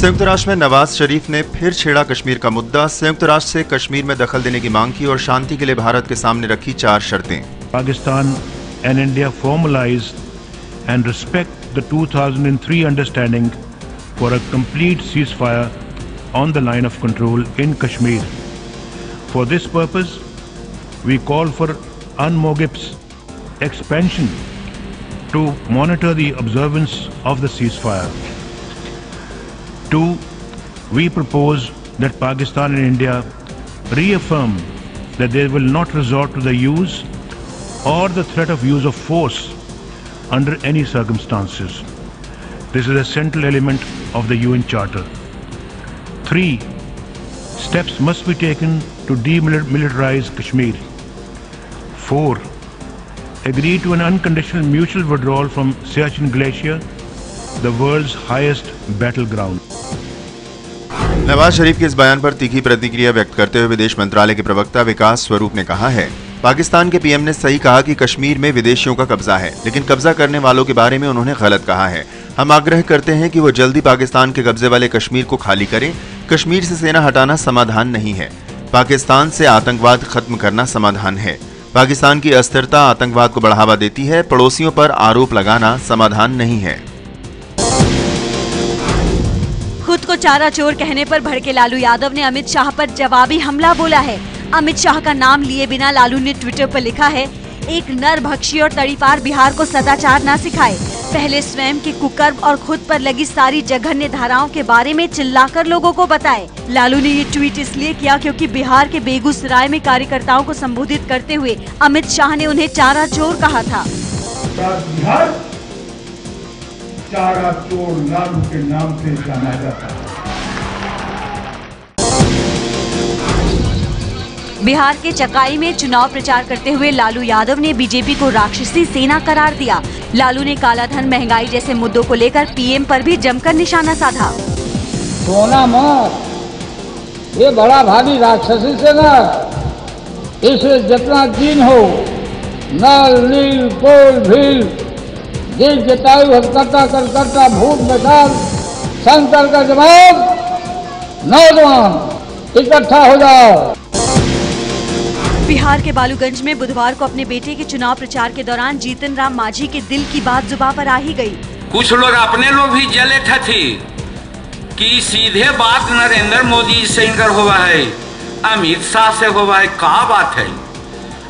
संयुक्त राष्ट्र में नवाज शरीफ ने फिर छेड़ा कश्मीर का मुद्दा। संयुक्त राष्ट्र से कश्मीर में दखल देने की मांग की और शांति के लिए भारत के सामने रखी 4 शर्तें। Pakistan and India formalised and respect the 2003 understanding for a complete ceasefire on the line of control in Kashmir. For this purpose we call for UNMOGIP's expansion to monitor the observance of the ceasefire. 2. We propose that Pakistan and India reaffirm that they will not resort to the use or the threat of use of force under any circumstances. This is a central element of the UN Charter. 3. Steps must be taken to demilitarize Kashmir. 4. Agree to an unconditional mutual withdrawal from Siachen Glacier, the world's highest battleground. Nawaz Sharif के इस बयान पर तीखी प्रतिक्रिया व्यक्त करते हुए विदेश मंत्रालय के प्रवक्ता विकास स्वरूप ने कहा है, पाकिस्तान के पीएम ने सही कहा कि कश्मीर में विदेशियों का कब्जा है, लेकिन कब्जा करने वालों के बारे में उन्होंने गलत कहा है। हम आग्रह करते हैं कि वो जल्दी पाकिस्तान के कब्जे वाले कश्मीर को खाली करें। कश्मीर से सेना हटाना समाधान नहीं है। पाकिस्तान से आतंकवाद खत्म करना समाधान है। पाकिस्तान की अस्थिरता आतंकवाद को बढ़ावा देती है। पड़ोसियों पर आरोप लगाना समाधान नहीं है। खुद को चारा चोर कहने पर भड़के लालू यादव ने अमित शाह पर जवाबी हमला बोला है। अमित शाह का नाम लिए बिना लालू ने ट्विटर पर लिखा है, एक नरभक्षी और तड़ीपार बिहार को सदाचार न सिखाए। पहले स्वयं के कुकर्म और खुद पर लगी सारी जघन्य धाराओं के बारे में चिल्लाकर लोगों को बताए। लालू ने ये ट्वीट इसलिए किया क्योंकि बिहार के बेगूसराय में कार्यकर्ताओं को संबोधित करते हुए अमित शाह ने उन्हें चारा चोर कहा था। बिहार चारा चोर लालू के नाम से जाना जाता है। बिहार के चकाई में चुनाव प्रचार करते हुए लालू यादव ने बीजेपी को राक्षसी सेना करार दिया। लालू ने कालाधन, महंगाई जैसे मुद्दों को लेकर पीएम पर भी जमकर निशाना साधा। सोना मत, ये बड़ा भारी राक्षसी सेना, इसे जितना दिन हो नल नील पोल भील दिल जतायु हरकता करकता भूत बेकार शंकर का जवाब, नौजवान इकट्ठा हो जाओ। बिहार के बालूगंज में बुधवार को अपने बेटे के चुनाव प्रचार के दौरान जीतन राम मांझी के दिल की बात जुबान पर आ ही गई। कुछ लोग अपने लोग भी जले थे कि सीधे बात नरेंद्र मोदी से इनकर हुआ है, अमित शाह से हुआ है, का बात है।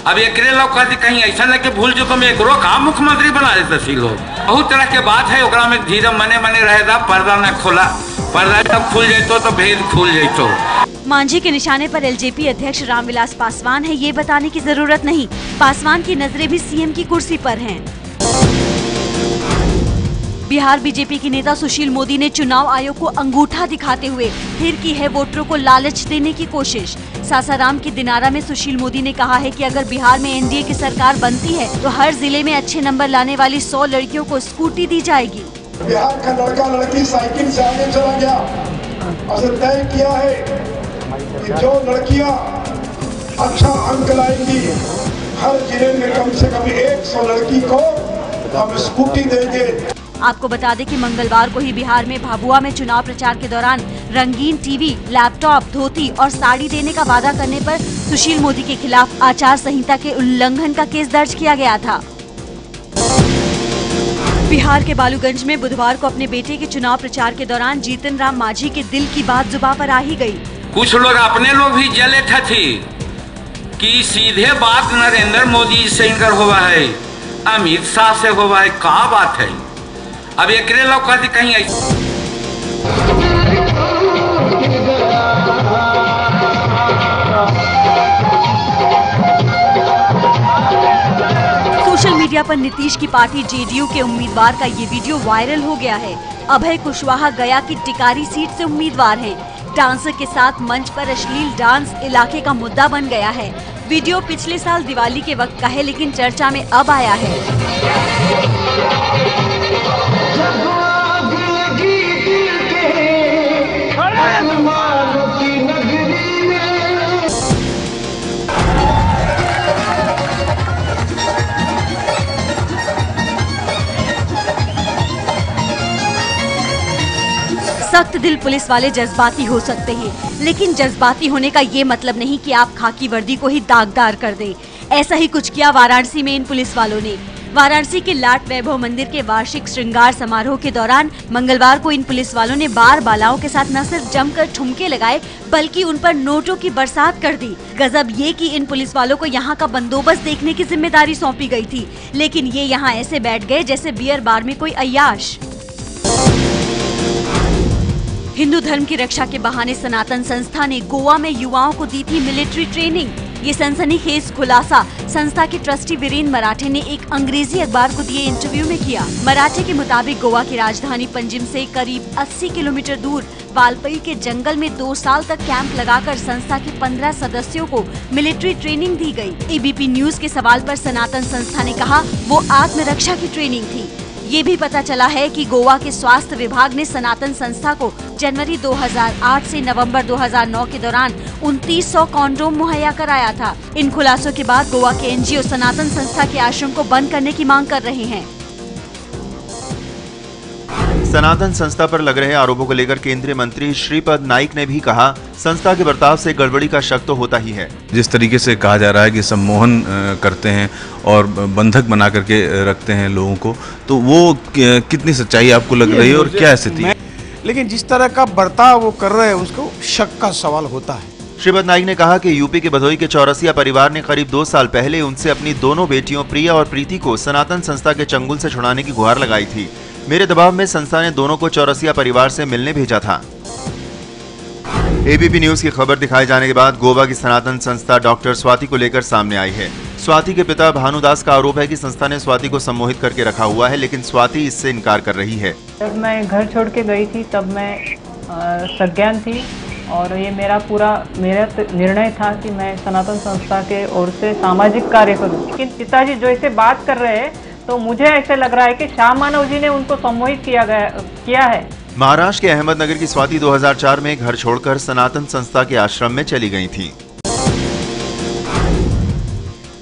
अब एक लोग कहते कहीं ऐसा लगे भूल जो तुम एक का मुख्यमंत्री बना देते सी लोग। बहुत तरह के बात है, ओकरा में धीरे मने मने रहेगा, पर्दा न खोला, पर्दा जब खुल जातो तो भेद खुल जातो। मांझी के निशाने पर एलजेपी अध्यक्ष रामविलास पासवान है, ये बताने की जरूरत नहीं। पासवान की नजरें भी सीएम की कुर्सी पर हैं। बिहार बीजेपी के नेता सुशील मोदी ने चुनाव आयोग को अंगूठा दिखाते हुए फिर की है वोटरों को लालच देने की कोशिश। सासाराम के दिनारा में सुशील मोदी ने कहा है कि अगर बिहार में एनडीए की सरकार बनती है तो हर जिले में अच्छे नंबर लाने वाली 100 लड़कियों को स्कूटी दी जाएगी। बिहार का लड़का लड़की साइकिल से आगे चला गया और तय किया है कि जो लड़कियां अच्छा अंक लाएंगी हर जिले में कम से कम 100 लड़की को हम स्कूटी देंगे। आपको बता दें कि मंगलवार को ही बिहार में भाभुआ में चुनाव प्रचार के दौरान रंगीन टीवी, लैपटॉप, धोती और साड़ी देने का वादा करने पर सुशील मोदी के खिलाफ आचार संहिता के उल्लंघन का केस दर्ज किया गया था। बिहार के बालूगंज में बुधवार को अपने बेटे के चुनाव प्रचार के दौरान जीतन राम मांझी के दिल की बात जुबान पर आ ही गई। कुछ लोग अपने लोग भी जले थे कि सीधे बात नरेंद्र मोदी से इनकर हुआ है, अमित शाह से हुआ है, का बात है। अब एक लोग कहते कहीं सोशल मीडिया पर नीतीश की पार्टी जेडीयू के उम्मीदवार का ये वीडियो वायरल हो गया है। अभय कुशवाहा गया की टिकारी सीट से उम्मीदवार हैं। डांसर के साथ मंच पर अश्लील डांस इलाके का मुद्दा बन गया है। वीडियो पिछले साल दिवाली के वक्त का है, लेकिन चर्चा में अब आया है। सख्त दिल पुलिस वाले जज्बाती हो सकते हैं, लेकिन जज्बाती होने का ये मतलब नहीं कि आप खाकी वर्दी को ही दागदार कर दें। ऐसा ही कुछ किया वाराणसी में इन पुलिस वालों ने। वाराणसी के लाट वैभव मंदिर के वार्षिक श्रृंगार समारोह के दौरान मंगलवार को इन पुलिस वालों ने बार बालाओं के साथ न सिर्फ जमकर ठुमके लगाए, बल्कि उन पर नोटों की बरसात कर दी। गजब ये कि इन पुलिस वालों को यहाँ का बंदोबस्त देखने की जिम्मेदारी सौंपी गई थी, लेकिन ये यहाँ ऐसे बैठ गए जैसे बियर बार में कोई अय्याश। हिंदू धर्म की रक्षा के बहाने सनातन संस्था ने गोवा में युवाओं को दी थी मिलिट्री ट्रेनिंग। ये सनसनीखेज खुलासा संस्था के ट्रस्टी वीरेंद्र मराठे ने एक अंग्रेजी अखबार को दिए इंटरव्यू में किया। मराठे के मुताबिक गोवा की राजधानी पंजिम से करीब 80 किलोमीटर दूर वालपई के जंगल में 2 साल तक कैंप लगाकर संस्था के 15 सदस्यों को मिलिट्री ट्रेनिंग दी गई। एबीपी न्यूज के सवाल पर सनातन संस्था ने कहा वो आत्मरक्षा की ट्रेनिंग थी। ये भी पता चला है कि गोवा के स्वास्थ्य विभाग ने सनातन संस्था को जनवरी 2008 से नवंबर 2009 के दौरान 2900 कॉन्डोम मुहैया कराया था। इन खुलासों के बाद गोवा के एनजीओ सनातन संस्था के आश्रम को बंद करने की मांग कर रहे हैं। सनातन संस्था पर लग रहे आरोपों को लेकर केंद्रीय मंत्री श्रीपद नाइक ने भी कहा, संस्था के बर्ताव से गड़बड़ी का शक तो होता ही है। जिस तरीके से कहा जा रहा है कि सम्मोहन करते हैं और बंधक बना करके रखते हैं लोगों को, तो वो कितनी सच्चाई आपको लग रही है और क्या स्थिति है? लेकिन जिस तरह का बर्ताव वो कर रहे हैं उसको शक का सवाल होता है। श्रीपद नाइक ने कहा कि यूपी के भदोई के चौरसिया परिवार ने करीब 2 साल पहले उनसे अपनी दोनों बेटियों प्रिया और प्रीति को सनातन संस्था के चंगुल से छुड़ाने की गुहार लगाई थी। मेरे दबाव में संस्था ने दोनों को चौरसिया परिवार से मिलने भेजा था। एबीपी न्यूज की खबर दिखाए जाने के बाद गोवा की सनातन संस्था डॉक्टर स्वाति को लेकर सामने आई है। स्वाति के पिता भानुदास का आरोप है कि संस्था ने स्वाति को सम्मोहित करके रखा हुआ है, लेकिन स्वाति इससे इनकार कर रही है। जब मैं घर छोड़ के गई थी तब मैं सज्ञान थी और ये मेरा निर्णय था कि मैं सनातन संस्था के ओर से सामाजिक कार्य करूं। लेकिन पिताजी जो ऐसे बात कर रहे हैं तो मुझे ऐसे लग रहा है कि शाह मानव जी ने उनको सम्मोहित किया है। महाराष्ट्र के अहमदनगर की स्वाति 2004 में घर छोड़कर सनातन संस्था के आश्रम में चली गई थी।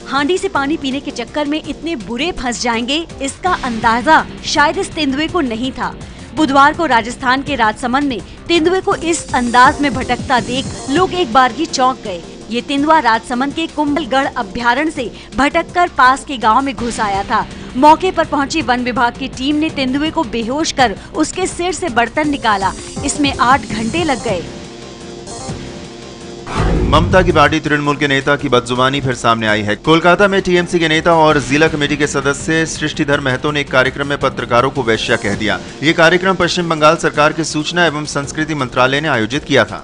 हांडी से पानी पीने के चक्कर में इतने बुरे फंस जाएंगे, इसका अंदाजा शायद इस तेंदुए को नहीं था। बुधवार को राजस्थान के राजसमंद में तेंदुए को इस अंदाज में भटकता देख लोग एक बारगी चौंक गए। ये तेंदुआ राजसमंद के कुंभलगढ़ अभ्यारण्य से भटककर पास के गांव में घुस आया था। मौके पर पहुंची वन विभाग की टीम ने तेंदुए को बेहोश कर उसके सिर से बर्तन निकाला। इसमें 8 घंटे लग गए। ममता की पार्टी तृणमूल के नेता की बदजुबानी फिर सामने आई है। कोलकाता में टीएमसी के नेता और जिला कमेटी के सदस्य सृष्टिधर महतो ने एक कार्यक्रम में पत्रकारों को वेश्या कह दिया। ये कार्यक्रम पश्चिम बंगाल सरकार के सूचना एवं संस्कृति मंत्रालय ने आयोजित किया था।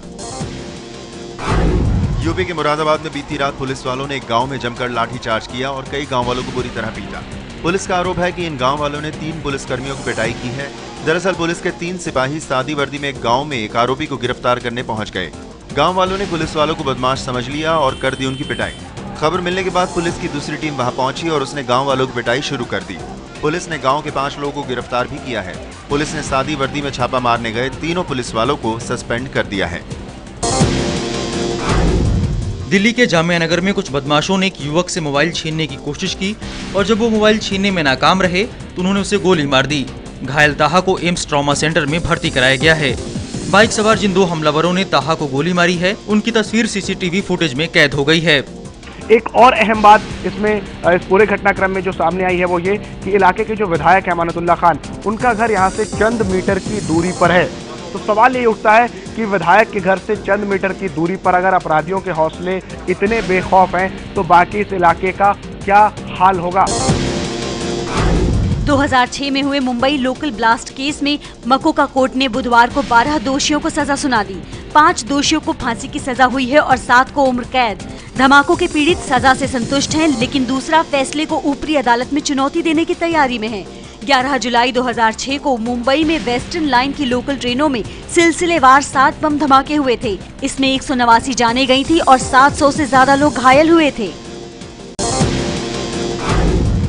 यूपी के मुरादाबाद में बीती रात पुलिस वालों ने एक गांव में जमकर लाठीचार्ज किया और कई गांव वालों को बुरी तरह पीटा। पुलिस का आरोप है कि इन गांव वालों ने 3 पुलिसकर्मियों की पिटाई की है। दरअसल पुलिस के 3 सिपाही सादी वर्दी में एक गांव में एक आरोपी को गिरफ्तार करने पहुंच गए। गांव वालों ने पुलिस वालों को बदमाश समझ लिया और कर दी उनकी पिटाई। खबर मिलने के बाद पुलिस की दूसरी टीम वहां पहुंची और उसने गांव वालों की पिटाई शुरू कर दी। पुलिस ने गांव के 5 लोगों को गिरफ्तार भी किया है। पुलिस ने सादी वर्दी में छापा मारने गए 3 पुलिस वालों को सस्पेंड कर दिया है। दिल्ली के जामिया नगर में कुछ बदमाशों ने एक युवक से मोबाइल छीनने की कोशिश की और जब वो मोबाइल छीनने में नाकाम रहे तो उन्होंने उसे गोली मार दी। घायल ताहा को एम्स ट्रॉमा सेंटर में भर्ती कराया गया है। बाइक सवार जिन 2 हमलावरों ने ताहा को गोली मारी है, उनकी तस्वीर सीसीटीवी फुटेज में कैद हो गई है। एक और अहम बात इसमें इस पूरे घटनाक्रम में जो सामने आई है वो ये कि इलाके के जो विधायक है अमानतुल्लाह खान, उनका घर यहाँ से चंद मीटर की दूरी पर है। तो सवाल ये उठता है कि विधायक के घर से चंद मीटर की दूरी पर अगर अपराधियों के हौसले इतने बेखौफ हैं तो बाकी इस इलाके का क्या हाल होगा। 2006 में हुए मुंबई लोकल ब्लास्ट केस में मकोका कोर्ट ने बुधवार को 12 दोषियों को सजा सुना दी। 5 दोषियों को फांसी की सजा हुई है और 7 को उम्र कैद। धमाकों के पीड़ित सजा से संतुष्ट हैं, लेकिन दूसरा फैसले को ऊपरी अदालत में चुनौती देने की तैयारी में है। 11 जुलाई 2006 को मुंबई में वेस्टर्न लाइन की लोकल ट्रेनों में सिलसिलेवार 7 बम धमाके हुए थे। इसमें 189 जानें गई थी और 700 से ज्यादा लोग घायल हुए थे।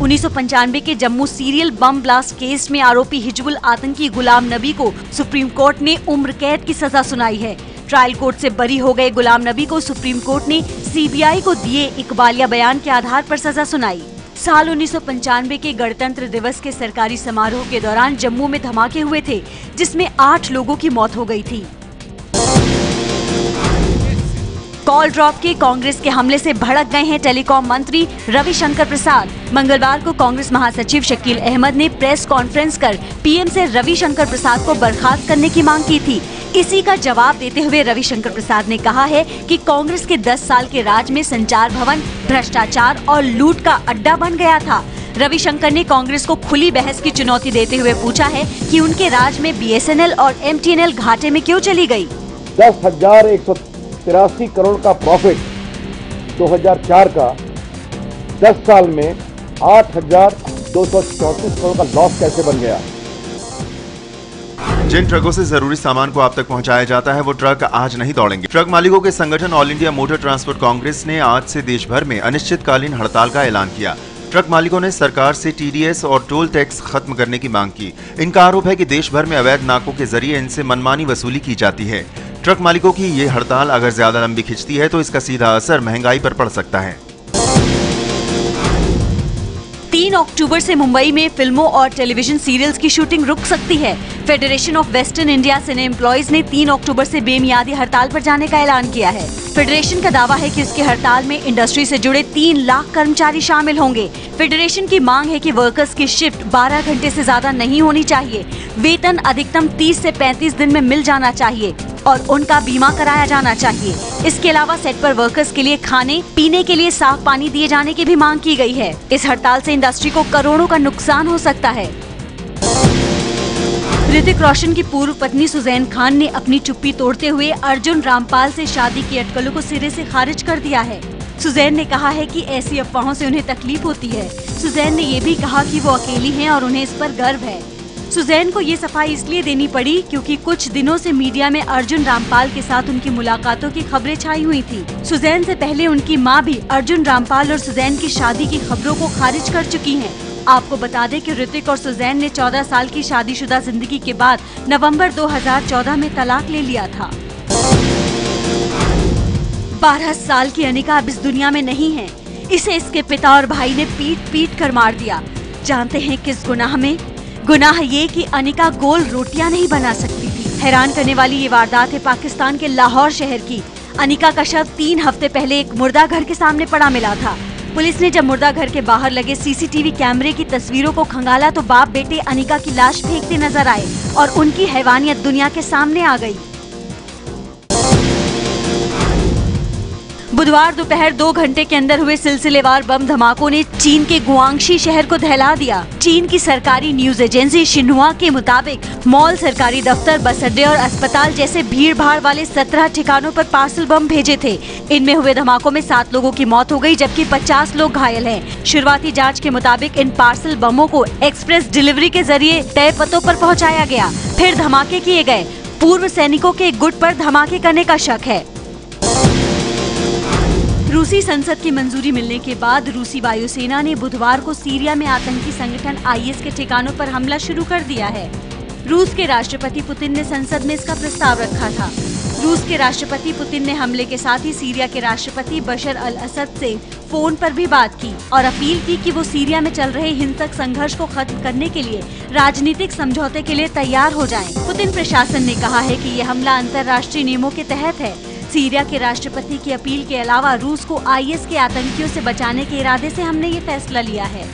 1995 के Jammu serial bomb blast case में आरोपी हिजबुल आतंकी गुलाम नबी को सुप्रीम कोर्ट ने उम्र कैद की सजा सुनाई है। ट्रायल कोर्ट से बरी हो गए गुलाम नबी को सुप्रीम कोर्ट ने सीबीआई को दिए इकबालिया बयान के आधार पर सजा सुनाई। साल 1995 के गणतंत्र दिवस के सरकारी समारोह के दौरान जम्मू में धमाके हुए थे, जिसमें 8 लोगों की मौत हो गई थी। कॉल ड्रॉप के कांग्रेस के हमले से भड़क गए हैं टेलीकॉम मंत्री रविशंकर प्रसाद। मंगलवार को कांग्रेस महासचिव शकील अहमद ने प्रेस कॉन्फ्रेंस कर पीएम से रविशंकर प्रसाद को बर्खास्त करने की मांग की थी। इसी का जवाब देते हुए रविशंकर प्रसाद ने कहा है कि कांग्रेस के 10 साल के राज में संचार भवन भ्रष्टाचार और लूट का अड्डा बन गया था। रविशंकर ने कांग्रेस को खुली बहस की चुनौती देते हुए पूछा है कि उनके राज में BSNL और MTNL घाटे में क्यों चली गई। 10,183 करोड़ का प्रॉफिट 2004 का 10 साल में 8,234 करोड़ का लॉस कैसे बन गया। जिन ट्रकों से जरूरी सामान को आप तक पहुंचाया जाता है वो ट्रक आज नहीं दौड़ेंगे। ट्रक मालिकों के संगठन all India motor transport Congress ने आज से देश भर में अनिश्चितकालीन हड़ताल का ऐलान किया। ट्रक मालिकों ने सरकार से TDS और टोल टैक्स खत्म करने की मांग की। इनका आरोप है कि देश भर में अवैध नाकों के जरिए इनसे मनमानी वसूली की जाती है। ट्रक मालिकों की ये हड़ताल अगर ज्यादा लंबी खिंचती है तो इसका सीधा असर महंगाई पर पड़ सकता है। 3 अक्टूबर से मुंबई में फिल्मों और टेलीविजन सीरियल्स की शूटिंग रुक सकती है। Federation of western India cine employees ने 3 अक्टूबर से बेमियादी हड़ताल पर जाने का ऐलान किया है। फेडरेशन का दावा है कि उसकी हड़ताल में इंडस्ट्री से जुड़े 3 लाख कर्मचारी शामिल होंगे। फेडरेशन की मांग है कि वर्कर्स की शिफ्ट 12 घंटे से ज्यादा नहीं होनी चाहिए, वेतन अधिकतम 30 से 35 दिन में मिल जाना चाहिए और उनका बीमा कराया जाना चाहिए। इसके अलावा सेट पर वर्कर्स के लिए खाने पीने के लिए साफ पानी दिए जाने की भी मांग की गई है। इस हड़ताल से इंडस्ट्री को करोड़ों का नुकसान हो सकता है। ऋतिक रोशन की पूर्व पत्नी सुजैन खान ने अपनी चुप्पी तोड़ते हुए अर्जुन रामपाल से शादी की अटकलों को सिरे से खारिज कर दिया है। सुजैन ने कहा है कि ऐसी अफवाहों से उन्हें तकलीफ होती है। सुजैन ने ये भी कहा कि वो अकेली हैं और उन्हें इस पर गर्व है। सुजैन को ये सफाई इसलिए देनी पड़ी क्योंकि कुछ दिनों से मीडिया में अर्जुन रामपाल के साथ उनकी मुलाकातों की खबरें छाई हुई थी। सुजैन से पहले उनकी मां भी अर्जुन रामपाल और सुजैन की शादी की खबरों को खारिज कर चुकी हैं। आपको बता दें कि ऋतिक और सुजैन ने 14 साल की शादीशुदा जिंदगी के बाद नवंबर 2014 में तलाक ले लिया था। 12 साल की अनिका अब इस दुनिया में नहीं है। इसे इसके पिता और भाई ने पीट कर मार दिया। जानते हैं किस गुनाह में? गुनाह ये कि अनिका गोल रोटियां नहीं बना सकती थी। हैरान करने वाली ये वारदात है पाकिस्तान के लाहौर शहर की। अनिका का शव 3 हफ्ते पहले एक मुर्दा घर के सामने पड़ा मिला था। पुलिस ने जब मुर्दा घर के बाहर लगे CCTV कैमरे की तस्वीरों को खंगाला तो बाप बेटे अनिका की लाश फेंकते नजर आए और उनकी हैवानियत दुनिया के सामने आ गई। बुधवार दोपहर 2 घंटे के अंदर हुए सिलसिलेवार बम धमाकों ने चीन के गुआंगशी शहर को दहला दिया। चीन की सरकारी न्यूज एजेंसी शिन्हुआ के मुताबिक मॉल, सरकारी दफ्तर, बस अड्डे और अस्पताल जैसे भीड़-भाड़ वाले 17 ठिकानों पर पार्सल बम भेजे थे। इनमें हुए धमाकों में 7 लोगों की मौत हो गई जबकि 50 लोग घायल हैं। शुरुआती जांच के मुताबिक इन पार्सल बमों को एक्सप्रेस डिलीवरी के जरिए तय पतों पर पहुँचाया गया, फिर धमाके किए गए। पूर्व सैनिकों के एक गुट पर धमाके करने का शक है। रूसी संसद की मंजूरी मिलने के बाद रूसी वायुसेना ने बुधवार को सीरिया में आतंकी संगठन IS के ठिकानों पर हमला शुरू कर दिया है। रूस के राष्ट्रपति पुतिन ने संसद में इसका प्रस्ताव रखा था। रूस के राष्ट्रपति पुतिन ने हमले के साथ ही सीरिया के राष्ट्रपति बशर अल असद से फोन पर भी बात की और अपील की कि वो सीरिया में चल रहे हिंसक संघर्ष को खत्म करने के लिए राजनीतिक समझौते के लिए तैयार हो जाएं। पुतिन प्रशासन ने कहा है कि ये हमला अंतर्राष्ट्रीय नियमों के तहत है। सीरिया के राष्ट्रपति की अपील के अलावा रूस को IS के आतंकियों से बचाने के इरादे से हमने ये फैसला लिया है।